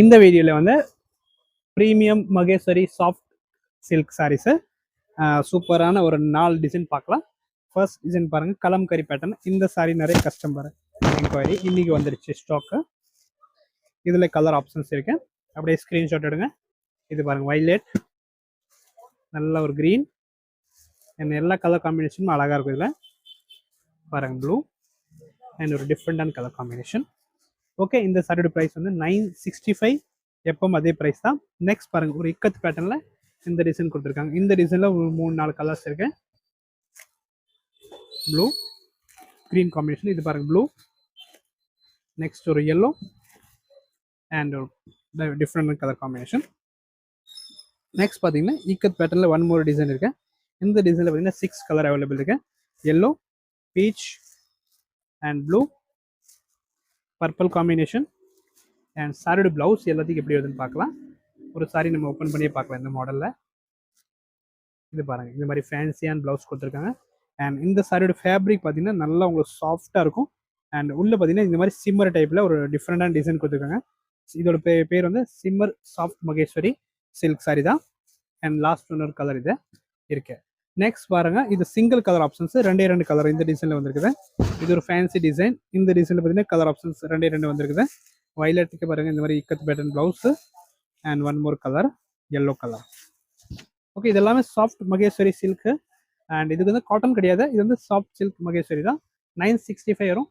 இந்த வீடியோவில் வந்து premium Maheshwari soft silk saris சூப்பரான ஒரு 4 டிசைன் பார்க்கலாம். ஃபர்ஸ்ட் டிசைன் பாருங்கள், கலம்கரி பேட்டர்ன். இந்த சாரீ நிறைய கஸ்டமர் என்கொயரி இன்றைக்கி வந்துருச்சு ஸ்டாக்கு. இதில் கலர் ஆப்ஷன்ஸ் இருக்கு, அப்படியே ஸ்க்ரீன்ஷாட் எடுங்க. இது பாருங்கள், வைலட், நல்ல ஒரு க்ரீன், அண்ட் எல்லா கலர் காம்பினேஷனும் அழகாக இருக்கும். இதில் பாருங்கள், ப்ளூ அண்ட் ஒரு டிஃப்ரெண்டான கலர் காம்பினேஷன். ஓகே, இந்த சாரியோட ப்ரைஸ் வந்து 965. எப்பவும் அதே ப்ரைஸ் தான். நெக்ஸ்ட் பாருங்கள், ஒரு இக்கத் பேட்டர்னில் இந்த டிசைன் கொடுத்துருக்காங்க. இந்த டிசைனில் ஒரு 3-4 கலர்ஸ் இருக்கு. Blue green combination. இது பாருங்கள், ப்ளூ, நெக்ஸ்ட் ஒரு எல்லோ அண்ட் ஒரு டிஃப்ரெண்ட் கலர் காம்பினேஷன். நெக்ஸ்ட் பார்த்தீங்கன்னா இக்கத் பேட்டர்னில் ஒன் மோர் டிசைன் இருக்கு. இந்த டிசைனில் பார்த்தீங்கன்னா 6 கலர் அவைலபிள் இருக்கு. Yellow, beach and blue, purple combination. And சாரியோட ப்ளவுஸ் எல்லாத்துக்கும் எப்படி வருதுன்னு பார்க்கலாம். ஒரு சாரி நம்ம ஓப்பன் பண்ணியே பார்க்கலாம். இந்த மாடலில் இது பாருங்கள், இந்த மாதிரி ஃபேன்சியான ப்ளவுஸ் கொடுத்துருக்காங்க. அண்ட் இந்த சாரியோட ஃபேப்ரிக் பார்த்தீங்கன்னா நல்லா உங்களுக்கு சாஃப்டாக இருக்கும். அண்ட் உள்ளே பார்த்தீங்கன்னா இந்த மாதிரி சிம்மர் டைப்பில் ஒரு டிஃப்ரெண்டான டிசைன் கொடுத்துருக்காங்க. இதோட பேர் வந்து simmer soft Maheshwari silk sari தான். அண்ட் லாஸ்ட் இன்னொரு கலர் இது இருக்கு. நெக்ஸ்ட் பாருங்கள், இது சிங்கிள் கலர் ஆப்ஷன்ஸ், 2 கலர் இந்த டிசைனில் வந்துருக்குது. இது ஒரு ஃபேன்சி டிசைன். இந்த டிசைனில் பார்த்தீங்கன்னா கலர் ஆப்ஷன்ஸ் 2 வந்துருக்குது. வயலட்டுக்கு பாருங்கள், இந்த மாதிரி ikat pattern blouse and one more colour yellow colour. Okay, இது எல்லாமே சாஃப்ட் மகேஸ்வரி சில்க்கு. அண்ட் இதுக்கு வந்து காட்டன் கிடையாது, இது வந்து சாஃப்ட் சில்க் மகேஸ்வரி தான். 965 வரும்.